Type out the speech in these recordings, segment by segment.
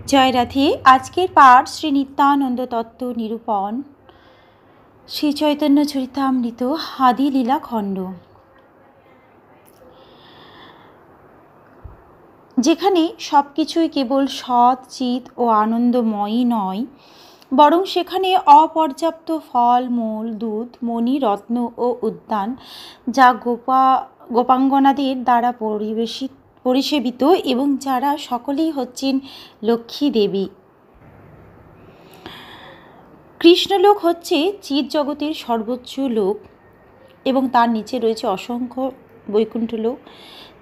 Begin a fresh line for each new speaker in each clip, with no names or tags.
জয় রাধে। আজকের পাঠ শ্রী নিত্যানন্দ তত্ত্ব নিরূপণ, শ্রী চৈতন্য চরিতামৃত আদি লীলা খণ্ড, যেখানে সব কিছুই কেবল সৎ, চিৎ ও আনন্দময়ই নয়, বরং সেখানে অপর্যাপ্ত ফল, মূল, দুধ, মণি, রত্ন ও উদ্যান, যা গোপাঙ্গনাদের দ্বারা পরিসেবিত এবং যারা সকলেই হচ্ছেন লক্ষ্মী দেবী। কৃষ্ণলোক হচ্ছে চিৎ জগতের সর্বোচ্চ লোক এবং তার নিচে রয়েছে অসংখ্য বৈকুণ্ঠ লোক,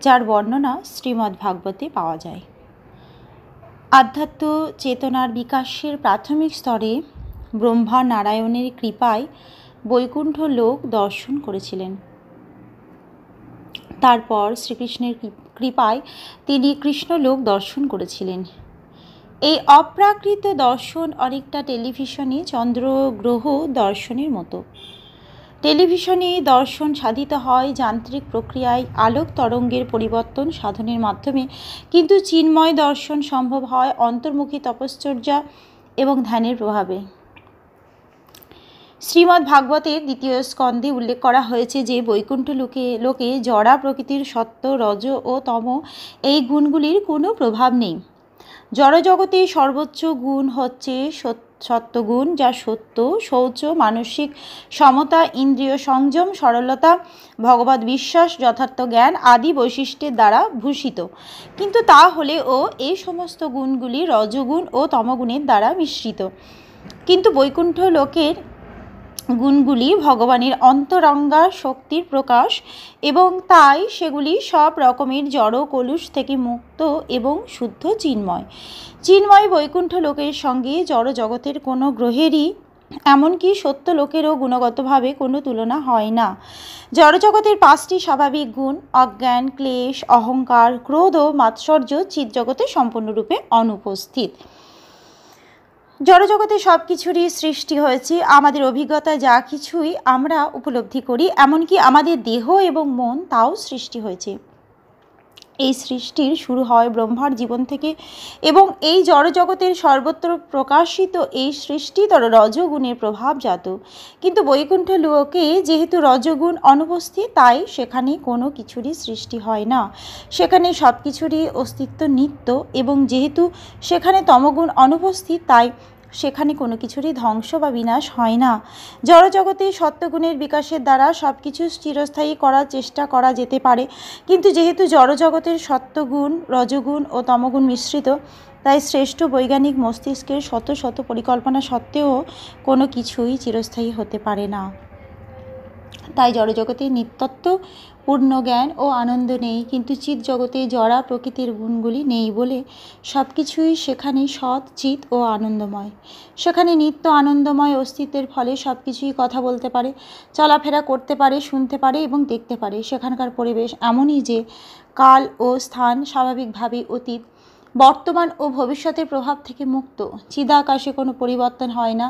যার বর্ণনা শ্রীমদ্ ভাগবতে পাওয়া যায়। আধ্যাত্ম চেতনার বিকাশের প্রাথমিক স্তরে ব্রহ্মা নারায়ণের কৃপায় বৈকুণ্ঠ লোক দর্শন করেছিলেন। তারপর শ্রীকৃষ্ণের কৃপায় তিনি কৃষ্ণলোক দর্শন করেছিলেন। এই অপ্রাকৃত দর্শন অনেকটা টেলিভিশনে চন্দ্রগ্রহ দর্শনের মতো। টেলিভিশনে দর্শন সাধিত হয় যান্ত্রিক প্রক্রিয়ায় আলোক তরঙ্গের পরিবর্তন সাধনের মাধ্যমে, কিন্তু চিন্ময় দর্শন সম্ভব হয় অন্তর্মুখী তপশ্চর্যা এবং ধ্যানের প্রভাবে। শ্রীমদ্ ভাগবতের দ্বিতীয় স্কন্ধে উল্লেখ করা হয়েছে যে বৈকুণ্ঠ লোকে জড়া প্রকৃতির সত্ত্ব, রজ ও তম এই গুণগুলির কোনো প্রভাব নেই। জড়জগতে সর্বোচ্চ গুণ হচ্ছে সত্ত্বগুণ, যা সত্য, শৌচ, মানসিক সমতা, ইন্দ্রিয় সংযম, সরলতা, ভগবত বিশ্বাস, যথার্থ জ্ঞান আদি বৈশিষ্ট্যের দ্বারা ভূষিত। কিন্তু তা হলেও এই সমস্ত গুণগুলি রজগুণ ও তমগুণের দ্বারা মিশ্রিত। কিন্তু বৈকুণ্ঠ লোকের গুণগুলি ভগবানের অন্তরঙ্গা শক্তির প্রকাশ এবং তাই সেগুলি সব রকমের জড় কলুষ থেকে মুক্ত এবং শুদ্ধ চিন্ময় বৈকুণ্ঠ লোকের সঙ্গে জড় জগতের কোনো গ্রহেরই, এমনকি সত্য লোকেরও গুণগতভাবে কোনো তুলনা হয় না। জড়জগতের 5টি স্বাভাবিক গুণ অজ্ঞান, ক্লেশ, অহংকার, ক্রোধ ও মাৎসর্য চিৎ জগতে সম্পূর্ণরূপে অনুপস্থিত। জড়জগতে সব কিছুরই সৃষ্টি হয়েছে। আমাদের অভিজ্ঞতা যা কিছুই আমরা উপলব্ধি করি, এমনকি আমাদের দেহ এবং মন, তাও সৃষ্টি হয়েছে। এই সৃষ্টির শুরু হয় ব্রহ্মার জীবন থেকে এবং এই জড়জগতের সর্বত্র প্রকাশিত এই সৃষ্টি রজগুণের প্রভাবজাত। কিন্তু বৈকুণ্ঠ লোকে যেহেতু রজগুণ অনুপস্থিত, তাই সেখানে কোনো কিছুরই সৃষ্টি হয় না। সেখানে সব কিছুরই অস্তিত্ব নিত্য এবং যেহেতু সেখানে তমগুণ অনুপস্থিত, তাই সেখানে কোনো কিছুরই ধ্বংস বা বিনাশ হয় না। জড়জগতে সত্যগুণের বিকাশের দ্বারা সব কিছু চিরস্থায়ী করার চেষ্টা করা যেতে পারে, কিন্তু যেহেতু জড়জগতের সত্যগুণ, রজগুণ ও তমগুণ মিশ্রিত, তাই শ্রেষ্ঠ বৈজ্ঞানিক মস্তিষ্কের শত শত পরিকল্পনা সত্ত্বেও কোনো কিছুই চিরস্থায়ী হতে পারে না। তাই জড়জগতে নিত্যত্ব, পূর্ণ জ্ঞান ও আনন্দ নেই, কিন্তু চিৎ জগতে জড়া প্রকৃতির গুণগুলি নেই বলে সব কিছুই সেখানে সৎ, চিৎ ও আনন্দময়। সেখানে নিত্য আনন্দময় অস্তিত্বের ফলে সব কিছুই কথা বলতে পারে, চলাফেরা করতে পারে, শুনতে পারে এবং দেখতে পারে। সেখানকার পরিবেশ এমনই যে কাল ও স্থান স্বাভাবিকভাবেই অতীত, বর্তমান ও ভবিষ্যতের প্রভাব থেকে মুক্ত। চিদাকাশে কোনো পরিবর্তন হয় না,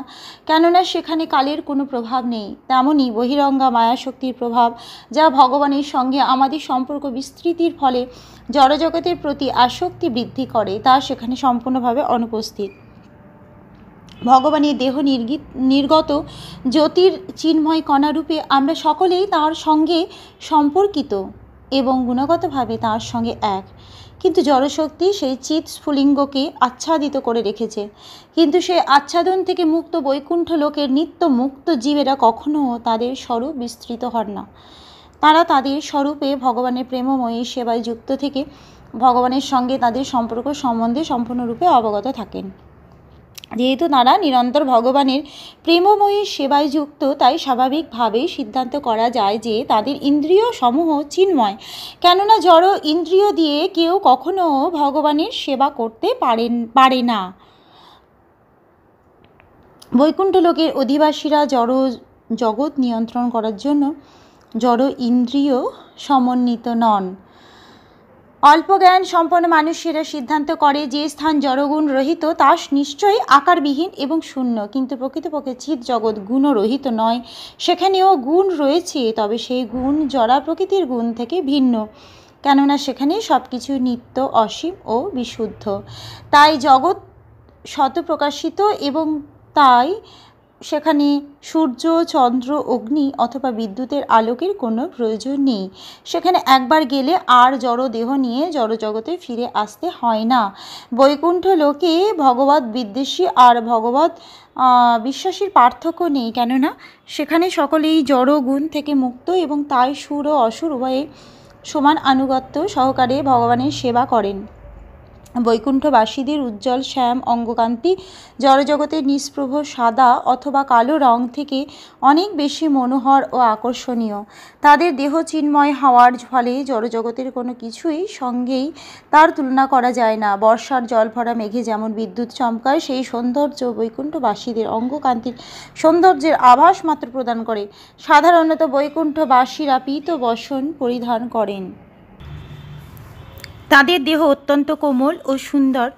কেননা সেখানে কালের কোনো প্রভাব নেই। তেমনই বহিরঙ্গা মায়াশক্তির প্রভাব, যা ভগবানের সঙ্গে আমাদের সম্পর্ক বিস্তৃতির ফলে জড়জগতের প্রতি আসক্তি বৃদ্ধি করে, তা সেখানে সম্পূর্ণভাবে অনুপস্থিত। ভগবানের দেহ নির্গত জ্যোতির চিন্ময় কণারূপে আমরা সকলেই তাঁর সঙ্গে সম্পর্কিত এবং গুণগতভাবে তাঁর সঙ্গে এক। কিন্তু জড়শক্তি সেই চিৎ স্ফুলিঙ্গকে আচ্ছাদিত করে রেখেছে। কিন্তু সেই আচ্ছাদন থেকে মুক্ত বৈকুণ্ঠ লোকের নিত্য মুক্ত জীবেরা কখনো তাদের স্বরূপ বিস্তৃত হন না। তারা তাদের স্বরূপে ভগবানের প্রেমময়ী সেবায় যুক্ত থেকে ভগবানের সঙ্গে তাদের সম্পর্ক সম্বন্ধে সম্পূর্ণরূপে অবগত থাকেন। যেহেতু তারা নিরন্তর ভগবানের প্রেমময়ী সেবায় যুক্ত, তাই স্বাভাবিকভাবেই সিদ্ধান্ত করা যায় যে তাদের ইন্দ্রিয় সমূহ চিন্ময়, কেননা জড় ইন্দ্রিয় দিয়ে কেউ কখনো ভগবানের সেবা করতে পারে না। বৈকুণ্ঠ লোকের অধিবাসীরা জড় জগৎ নিয়ন্ত্রণ করার জন্য জড় ইন্দ্রিয় সমন্বিত নন। অল্প জ্ঞান সম্পন্ন মানুষেরা সিদ্ধান্ত করে যে স্থান জড়গুণ রহিত তা নিশ্চয়ই আকারবিহীন এবং শূন্য, কিন্তু প্রকৃতপক্ষে চিৎ জগৎ গুণরহিত নয়। সেখানেও গুণ রয়েছে, তবে সেই গুণ জড়া প্রকৃতির গুণ থেকে ভিন্ন, কেননা সেখানে সব কিছু নিত্য, অসীম ও বিশুদ্ধ। তাই জগৎ শতপ্রকাশিত এবং তাই সেখানে সূর্য, চন্দ্র, অগ্নি অথবা বিদ্যুতের আলোকের কোনো প্রয়োজন নেই। সেখানে একবার গেলে আর জড় দেহ নিয়ে জড়জগতে ফিরে আসতে হয় না। বৈকুণ্ঠ লোকে ভগবত বিদ্বেষী আর ভগবত বিশ্বাসীর পার্থক্য নেই, কেননা সেখানে সকলেই জড় গুণ থেকে মুক্ত এবং তাই সুর ও অসুর উভয়ে সমান আনুগত্য সহকারে ভগবানের সেবা করেন। বৈকুণ্ঠবাসীদের উজ্জ্বল শ্যাম অঙ্গকান্তি জড়জগতের নিষ্প্রভ সাদা অথবা কালো রং থেকে অনেক বেশি মনোহর ও আকর্ষণীয়। তাদের দেহ চিন্ময় হওয়ার ফলে জড়জগতের কোনো কিছুই সঙ্গেই তার তুলনা করা যায় না। বর্ষার জল ভরা মেঘে যেমন বিদ্যুৎ চমকায়, সেই সৌন্দর্য বৈকুণ্ঠবাসীদের অঙ্গকান্তির সৌন্দর্যের আভাস মাত্র প্রদান করে। সাধারণত বৈকুণ্ঠবাসীরা পীত বসন পরিধান করেন। তাদের দেহ অত্যন্ত কোমল ও সুন্দর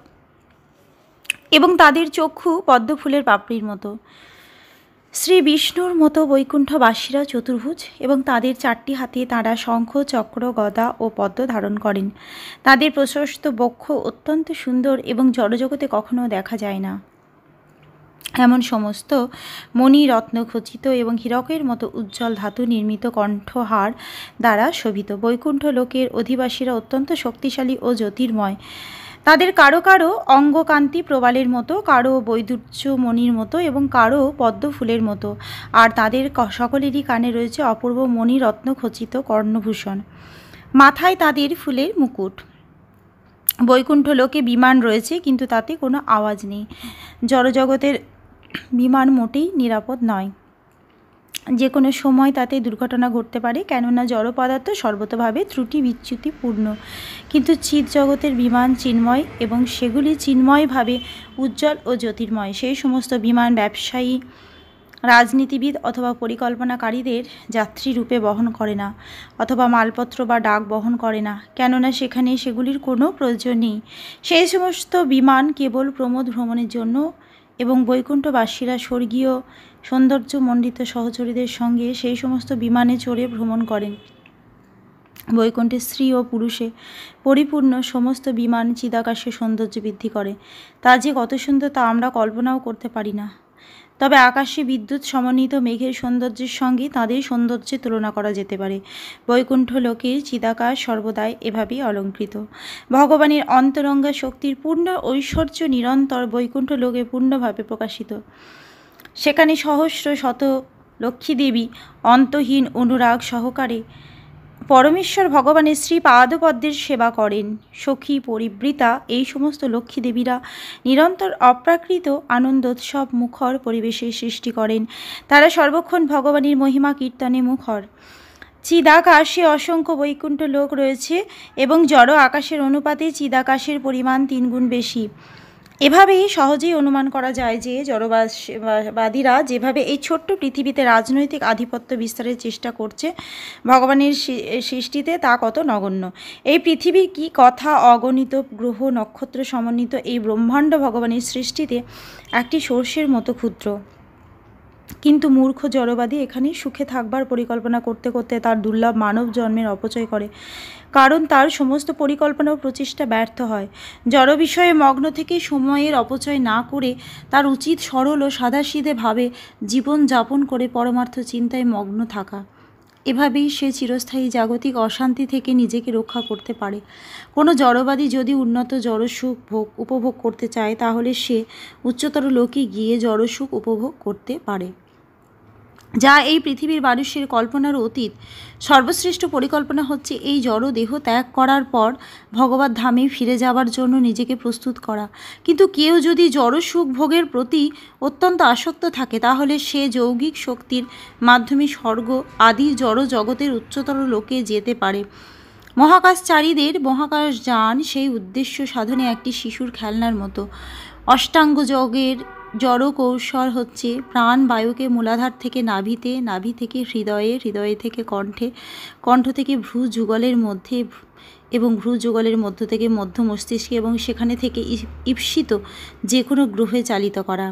এবং তাদের চক্ষু পদ্মফুলের পাপড়ির মতো। শ্রী বিষ্ণুর মতো বৈকুণ্ঠবাসীরা চতুর্ভুজ এবং তাদের 4টি হাতে তাঁরা শঙ্খ, চক্র, গদা ও পদ্ম ধারণ করেন। তাদের প্রশস্ত বক্ষ অত্যন্ত সুন্দর এবং জড়জগতে কখনো দেখা যায় না এমন সমস্ত মণি রত্ন খচিত এবং হীরকের মতো উজ্জ্বল ধাতু নির্মিত কণ্ঠহার দ্বারা শোভিত। বৈকুণ্ঠ লোকের অধিবাসীরা অত্যন্ত শক্তিশালী ও জ্যোতির্ময়। তাদের কারো কারো অঙ্গকান্তি প্রবালের মতো, কারো বৈদুর্য মণির মতো এবং কারো পদ্ম ফুলের মতো, আর তাদের সকলেরই কানে রয়েছে অপূর্ব মণি রত্ন খচিত কর্ণভূষণ। মাথায় তাদের ফুলের মুকুট। বৈকুণ্ঠ লোকে বিমান রয়েছে, কিন্তু তাতে কোনো আওয়াজ নেই। জড়জগতের বিমান মোটেই নিরাপদ নয়। যে কোনো সময় তাতে দুর্ঘটনা ঘটতে পারে, কেননা জড় পদার্থ সর্বতভাবে ত্রুটি বিচ্যুতিপূর্ণ। কিন্তু চিৎ জগতের বিমান চিন্ময় এবং সেগুলি চিন্ময়ভাবে উজ্জ্বল ও জ্যোতির্ময়। সেই সমস্ত বিমান ব্যবসায়ী, রাজনীতিবিদ অথবা পরিকল্পনাকারীদের যাত্রী রূপে বহন করে না, অথবা মালপত্র বা ডাক বহন করে না, কেননা সেখানে সেগুলির কোনো প্রয়োজন নেই। সেই সমস্ত বিমান কেবল প্রমোদ ভ্রমণের জন্য এবং বৈকুণ্ঠবাসীরা স্বর্গীয় সৌন্দর্যমণ্ডিত সহচরীদের সঙ্গে সেই সমস্ত বিমানে চড়ে ভ্রমণ করেন। বৈকুণ্ঠে স্ত্রী ও পুরুষে পরিপূর্ণ সমস্ত বিমান চিদাকাশে সৌন্দর্য বৃদ্ধি করে। তা যে কত সুন্দর তা আমরা কল্পনাও করতে পারি না। তবে আকাশে বিদ্যুৎ সমন্বিত মেঘের সৌন্দর্যের সঙ্গে তাদের সৌন্দর্যের তুলনা করা যেতে পারে। বৈকুণ্ঠ লোকের চিদাকাশ সর্বদাই এভাবেই অলঙ্কৃত। ভগবানের অন্তরঙ্গা শক্তির পূর্ণ ঐশ্বর্য নিরন্তর বৈকুণ্ঠ লোকে পূর্ণভাবে প্রকাশিত। সেখানে সহস্র শত লক্ষ্মী দেবী অন্তহীন অনুরাগ সহকারে পরমেশ্বর ভগবানের শ্রী পাদপদ্মের সেবা করেন। সখী, পরিবৃতা এই সমস্ত লক্ষ্মী দেবীরা নিরন্তর অপ্রাকৃত আনন্দোৎসব মুখর পরিবেশের সৃষ্টি করেন। তারা সর্বক্ষণ ভগবানের মহিমা কীর্তনে মুখর। চিদাকাশে অসংখ্য বৈকুণ্ঠ লোক রয়েছে এবং জড় আকাশের অনুপাতে চিদাকাশের পরিমাণ 3 গুণ বেশি। এভাবেই সহজেই অনুমান করা যায় যে জড়বাদীরা যেভাবে এই ছোট্ট পৃথিবীতে রাজনৈতিক আধিপত্য বিস্তারের চেষ্টা করছে ভগবানের সৃষ্টিতে, তা কত নগণ্য। এই পৃথিবীর কি কথা অগণিত গ্রহ নক্ষত্র সমন্বিত এই ব্রহ্মাণ্ড ভগবানের সৃষ্টিতে একটি সর্ষের মতো ক্ষুদ্র। কিন্তু মূর্খ জড়বাদী এখানে সুখে থাকবার পরিকল্পনা করতে করতে তার দুর্লভ মানব জন্মের অপচয় করে, কারণ তার সমস্ত পরিকল্পনা ও প্রচেষ্টা ব্যর্থ হয়। জড় বিষয়ে মগ্ন থেকে সময়ের অপচয় না করে তার উচিত সরল ও সাদাসিধে ভাবে জীবন যাপন করে পরমার্থ চিন্তায় মগ্ন থাকা। এভাবেই সে চিরস্থায়ী জাগতিক অশান্তি থেকে নিজেকে রক্ষা করতে পারে। কোনো জড়বাদী যদি উন্নত জড়সুখ উপভোগ করতে চায়, তাহলে সে উচ্চতর লোকে গিয়ে জড়সুখ উপভোগ করতে পারে, যা এই পৃথিবীর মানুষের কল্পনার অতীত। সর্বশ্রেষ্ঠ পরিকল্পনা হচ্ছে এই জড় দেহ ত্যাগ করার পর ভগবত ধামে ফিরে যাবার জন্য নিজেকে প্রস্তুত করা। কিন্তু কেউ যদি জড় সুখ ভোগের প্রতি অত্যন্ত আসক্ত থাকে, তাহলে সে যৌগিক শক্তির মাধ্যমে স্বর্গ আদি জড় জগতের উচ্চতর লোকে যেতে পারে। মহাকাশচারীদের মহাকাশযান সেই উদ্দেশ্য সাধনে একটি শিশুর খেলনার মতো। অষ্টাঙ্গ যোগের জড় কৌশল হচ্ছে প্রাণ বায়ুকে মূলাধার থেকে নাভিতে, নাভি থেকে হৃদয়ে, হৃদয়ে থেকে কণ্ঠে, কণ্ঠ থেকে ভ্রু যুগলের মধ্যে এবং ভ্রু যুগলের মধ্য থেকে মধ্য মস্তিষ্কে এবং সেখানে থেকে ঈপ্সিত যে কোনো গ্রহে চালিত করা।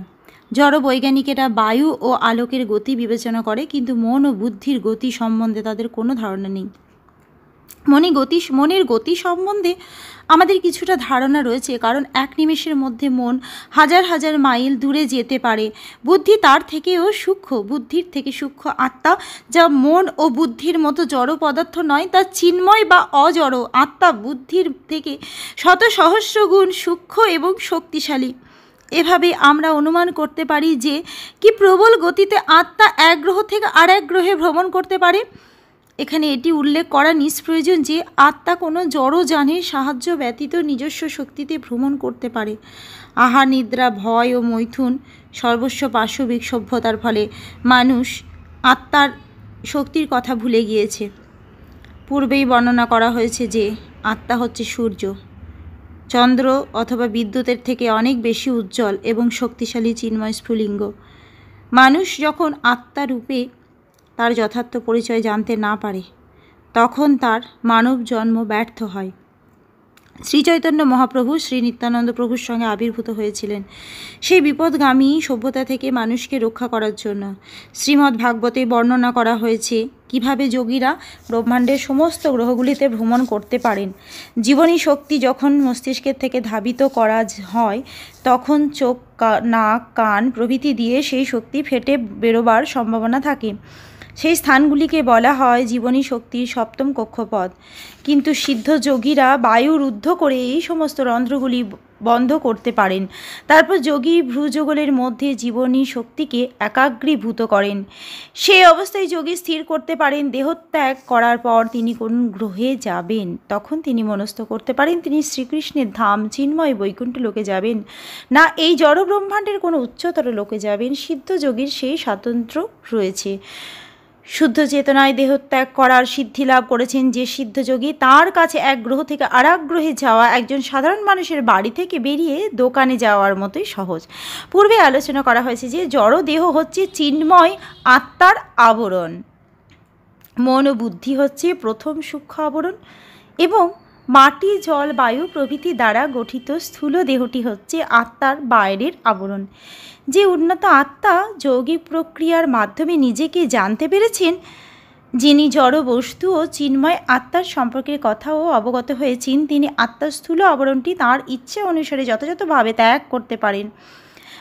জড় বৈজ্ঞানিকেরা বায়ু ও আলোকের গতি বিবেচনা করে, কিন্তু মন ও বুদ্ধির গতি সম্বন্ধে তাদের কোনো ধারণা নেই। মনের গতি সম্বন্ধে আমাদের কিছুটা ধারণা রয়েছে, কারণ এক নিমেষের মধ্যে মন হাজার হাজার মাইল দূরে যেতে পারে। বুদ্ধি তার থেকেও সূক্ষ্ম, বুদ্ধির থেকে সূক্ষ্ম আত্মা, যা মন ও বুদ্ধির মতো জড় পদার্থ নয়, তা চিন্ময় বা অজড় আত্মা বুদ্ধির থেকে শত সহস্র গুণ সূক্ষ্ম এবং শক্তিশালী। এভাবে আমরা অনুমান করতে পারি যে কি প্রবল গতিতে আত্মা এক গ্রহ থেকে আর এক গ্রহে ভ্রমণ করতে পারে। এখানে এটি উল্লেখ করা নিষ্প্রয়োজন যে আত্মা কোনো জড়যানের সাহায্য ব্যতীত নিজস্ব শক্তিতে ভ্রমণ করতে পারে। আহার, নিদ্রা, ভয় ও মৈথুন সর্বস্ব পাশবিক সভ্যতার ফলে মানুষ আত্মার শক্তির কথা ভুলে গিয়েছে। পূর্বেই বর্ণনা করা হয়েছে যে আত্মা হচ্ছে সূর্য, চন্দ্র অথবা বিদ্যুতের থেকে অনেক বেশি উজ্জ্বল এবং শক্তিশালী চিন্ময় স্ফুলিঙ্গ। মানুষ যখন আত্মা রূপে তার যথার্থ পরিচয় জানতে না পারে, তখন তার মানব জন্ম ব্যর্থ হয়। শ্রীচৈতন্য মহাপ্রভু শ্রী নিত্যানন্দ প্রভুর সঙ্গে আবির্ভূত হয়েছিলেন সেই বিপদগামী সভ্যতা থেকে মানুষকে রক্ষা করার জন্য। শ্রীমদ্ ভাগবতে বর্ণনা করা হয়েছে কিভাবে যোগীরা ব্রহ্মাণ্ডের সমস্ত গ্রহগুলিতে ভ্রমণ করতে পারেন। জীবনী শক্তি যখন মস্তিষ্কের থেকে ধাবিত করা হয়, তখন চোখ, নাক, কান প্রভৃতি দিয়ে সেই শক্তি ফেটে বেরোবার সম্ভাবনা থাকে। সেই স্থানগুলিকে বলা হয় জীবনী শক্তির সপ্তম কক্ষপথ। কিন্তু সিদ্ধ যোগীরা বায়ু রুদ্ধ করে এই সমস্ত রন্ধ্রগুলি বন্ধ করতে পারেন। তারপর যোগী ভ্রুযুগলের মধ্যে জীবনী শক্তিকে একাগ্রীভূত করেন। সেই অবস্থায় যোগী স্থির করতে পারেন দেহত্যাগ করার পর তিনি কোন গ্রহে যাবেন। তখন তিনি মনস্থ করতে পারেন তিনি শ্রীকৃষ্ণের ধাম চিন্ময় বৈকুণ্ঠ লোকে যাবেন, না এই জড় ব্রহ্মাণ্ডের কোনো উচ্চতর লোকে যাবেন। সিদ্ধ যোগীর সেই স্বাতন্ত্র্য রয়েছে। শুদ্ধ চেতনায় দেহত্যাগ করার সিদ্ধি লাভ করেছেন যে সিদ্ধযোগী, তার কাছে এক গ্রহ থেকে আর এক গ্রহে যাওয়া একজন সাধারণ মানুষের বাড়ি থেকে বেরিয়ে দোকানে যাওয়ার মতোই সহজ। পূর্বে আলোচনা করা হয়েছে যে জড় দেহ হচ্ছে চিন্ময় আত্মার আবরণ, মন ও বুদ্ধি হচ্ছে প্রথম সূক্ষ্ম আবরণ এবং মাটি, জল, বায়ু প্রভৃতি দ্বারা গঠিত স্থূল দেহটি হচ্ছে আত্মার বাইরের আবরণ। যে উন্নত আত্মা যৌগিক প্রক্রিয়ার মাধ্যমে নিজেকে জানতে পেরেছেন, যিনি জড় বস্তু ও চিন্ময় আত্মার সম্পর্কের কথাও অবগত হয়েছেন, তিনি আত্মার স্থূল আবরণটি তাঁর ইচ্ছে অনুসারে যথাযথভাবে ত্যাগ করতে পারেন।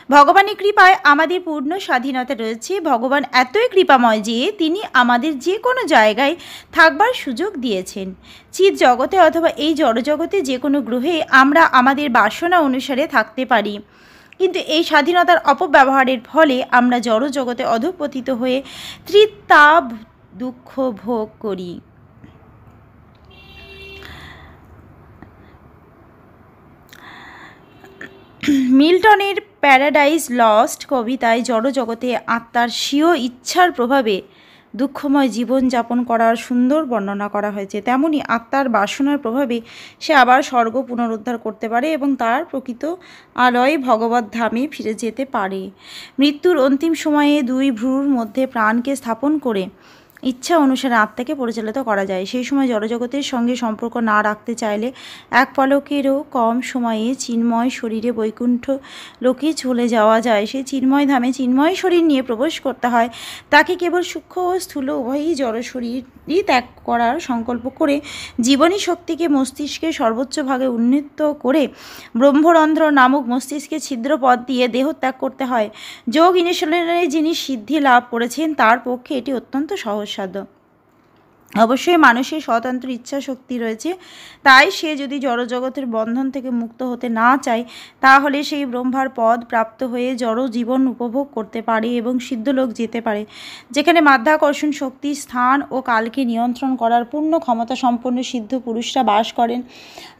ভগবানের কৃপায় আমাদের পূর্ণ স্বাধীনতা রয়েছে। ভগবান এতই কৃপাময় যে তিনি আমাদের যে কোনো জায়গায় থাকবার সুযোগ দিয়েছেন। চিৎ জগতে অথবা এই জড়জগতে যে কোনো গ্রহে আমরা আমাদের বাসনা অনুসারে থাকতে পারি, কিন্তু এই স্বাধীনতার অপব্যবহারের ফলে আমরা জড় জগতে অধঃপতিত হয়ে ত্রিতাপ দুঃখ ভোগ করি। মিল্টনের প্যারাডাইজ লস্ট কবিতায় জড়জগতে আত্মার স্বীয় ইচ্ছার প্রভাবে দুঃখময় জীবনযাপন করার সুন্দর বর্ণনা করা হয়েছে। তেমনি আত্মার বাসনার প্রভাবে সে আবার স্বর্গ পুনরুদ্ধার করতে পারে এবং তার প্রকৃত আলয় ভগবত ধামে ফিরে যেতে পারে। মৃত্যুর অন্তিম সময়ে দুই ভ্রুর মধ্যে প্রাণকে স্থাপন করে ইচ্ছা অনুসারে আত্মাকে পরিচালিত করা যায়। সেই সময় জড়জগতের সঙ্গে সম্পর্ক না রাখতে চাইলে এক পলকেরও কম সময়ে চিন্ময় শরীরে বৈকুণ্ঠ লোকে চলে যাওয়া যায়। সেই চিন্ময় ধামে চিন্ময় শরীর নিয়ে প্রবেশ করতে হয়। তাকে কেবল সূক্ষ্ম ও স্থূল উভয়ই জড় শরীরই ত্যাগ করার সংকল্প করে জীবনী শক্তিকে মস্তিষ্কে সর্বোচ্চ ভাগে উন্নীত করে ব্রহ্মরন্ধ্র নামক মস্তিষ্কে ছিদ্র পথ দিয়ে দেহ ত্যাগ করতে হয়। যোগ অনুশীলনে যিনি সিদ্ধি লাভ করেছেন তার পক্ষে এটি অত্যন্ত সহজসাধ্য। অবশ্যই মানুষের স্বতন্ত্র ইচ্ছা শক্তি রয়েছে, তাই সে যদি জড়জগতের বন্ধন থেকে মুক্ত হতে না চায়, তাহলে সেই ব্রহ্মার পদ প্রাপ্ত হয়ে জড় জীবন উপভোগ করতে পারে এবং সিদ্ধলোক যেতে পারে, যেখানে মাধ্যাকর্ষণ শক্তি স্থান ও কালকে নিয়ন্ত্রণ করার পূর্ণ ক্ষমতা সম্পন্ন সিদ্ধ পুরুষরা বাস করেন।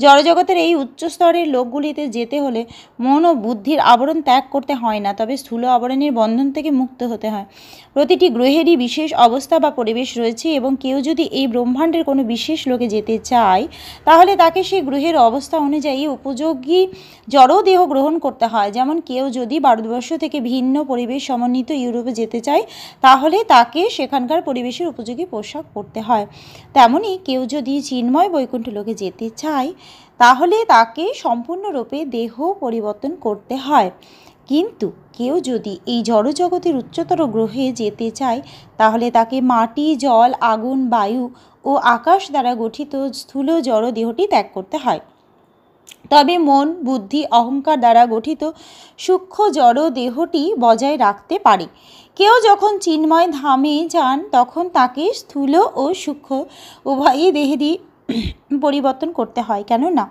জড়জগতের এই উচ্চ স্তরের লোকগুলিতে যেতে হলে মন ও বুদ্ধির আবরণ ত্যাগ করতে হয় না, তবে স্থূল আবরণের বন্ধন থেকে মুক্ত হতে হয়। প্রতিটি গ্রহেরই বিশেষ অবস্থা বা পরিবেশ রয়েছে এবং কেউ যদি এই ব্রহ্মাণ্ডের কোনো বিশেষ লোকে যেতে চায়, তাহলে তাকে সেই গ্রহের অবস্থা অনুযায়ী উপযোগী জড় দেহ গ্রহণ করতে হয়। যেমন কেউ যদি ভারতবর্ষ থেকে ভিন্ন পরিবেশ সমন্বিত ইউরোপে যেতে চায়, তাহলে তাকে সেখানকার পরিবেশের উপযোগী পোশাক পরতে হয়। তেমনি কেউ যদি চিন্ময় বৈকুণ্ঠ লোকে যেতে চায়, তাহলে তাকে সম্পূর্ণরূপে দেহ পরিবর্তন করতে হয়। কিন্তু কেউ যদি এই জড়জগতের উচ্চতর গ্রহে যেতে চায় তাহলে তাকে মাটি, জল, আগুন, বায়ু ও আকাশ দ্বারা গঠিত স্থূল জড় দেহটি ত্যাগ করতে হয়। তবে মন, বুদ্ধি, অহংকার দ্বারা গঠিত সূক্ষ্ম জড় দেহটি বজায় রাখতে পারে। কেউ যখন চিন্ময় ধামে যান তখন তাকে স্থূল ও সূক্ষ্ম উভয়ই দেহেরই পরিবর্তন করতে হয়, কেননা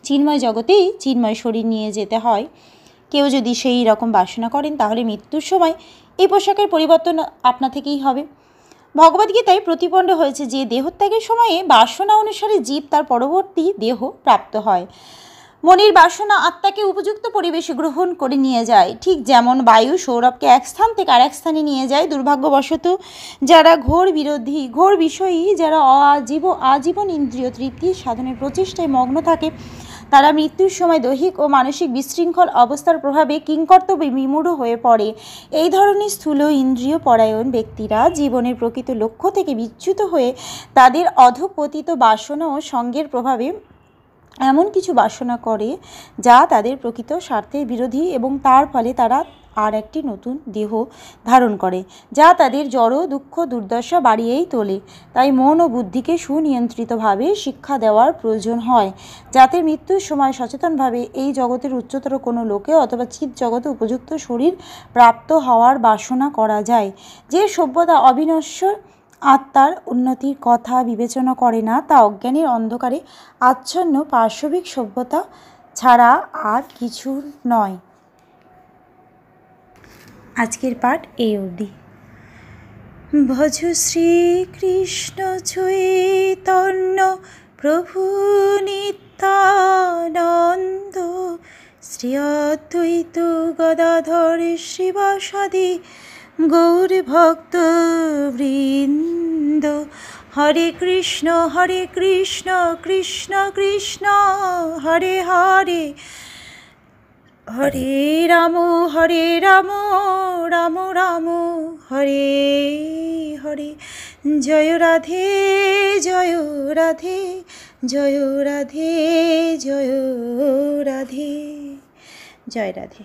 চিন্ময় জগতেই চিন্ময় শরীর নিয়ে যেতে হয়। কেউ যদি সেই রকম বাসনা করেন তাহলে মৃত্যুর সময় এই পোশাকের পরিবর্তন আপনা থেকেই হবে। ভগবদ্গীতায় প্রতিপন্ন হয়েছে যে দেহত্যাগের সময়ে বাসনা অনুসারে জীব তার পরবর্তী দেহ প্রাপ্ত হয়। মনের বাসনা আত্মাকে উপযুক্ত পরিবেশে গ্রহণ করে নিয়ে যায়, ঠিক যেমন বায়ু সৌরভকে এক স্থান থেকে আরেক স্থানে নিয়ে যায়। দুর্ভাগ্যবশত যারা ঘোর বিষয়ী, যারা আজীবন ইন্দ্রিয় তৃপ্তি সাধনের প্রচেষ্টায় মগ্ন থাকে, তারা মৃত্যুর সময় দৈহিক ও মানসিক বিশৃঙ্খল অবস্থার প্রভাবে কিংকর্তব্যে বিমূঢ় হয়ে পড়ে। এই ধরনের স্থূল ইন্দ্রিয় পরায়ণ ব্যক্তিরা জীবনের প্রকৃত লক্ষ্য থেকে বিচ্যুত হয়ে তাদের অধঃপতিত বাসনা ও সঙ্গের প্রভাবে এমন কিছু বাসনা করে যা তাদের প্রকৃত স্বার্থের বিরোধী, এবং তার ফলে তারা আর একটি নতুন দেহ ধারণ করে, যা তাদের জড় দুঃখ দুর্দশা বাড়িয়েই তোলে। তাই মন ও বুদ্ধিকে সুনিয়ন্ত্রিতভাবে শিক্ষা দেওয়ার প্রয়োজন হয়, যাতে মৃত্যুর সময় সচেতনভাবে এই জগতের উচ্চতর কোনো লোকে অথবা চিৎ জগতে উপযুক্ত শরীর প্রাপ্ত হওয়ার বাসনা করা যায়। যে সভ্যতা অবিনশ্বর আত্মার উন্নতির কথা বিবেচনা করে না, তা অজ্ঞানের অন্ধকারে আচ্ছন্ন পাশবিক সভ্যতা ছাড়া আর কিছু নয়। আজকের পাঠ এই অবধি। ভজ শ্রীকৃষ্ণ চৈতন্য প্রভু নিত্যানন্দ, শ্রী অদ্বৈত গদাধর শ্রীবাসাদি গৌর ভক্ত বৃন্দ। হরে কৃষ্ণ কৃষ্ণ কৃষ্ণ হরে হরে, হরে রাম রাম রাম হরে হরে। জয় রাধে জয় রাধে জয় রাধে জয় রাধে, জয় রাধে।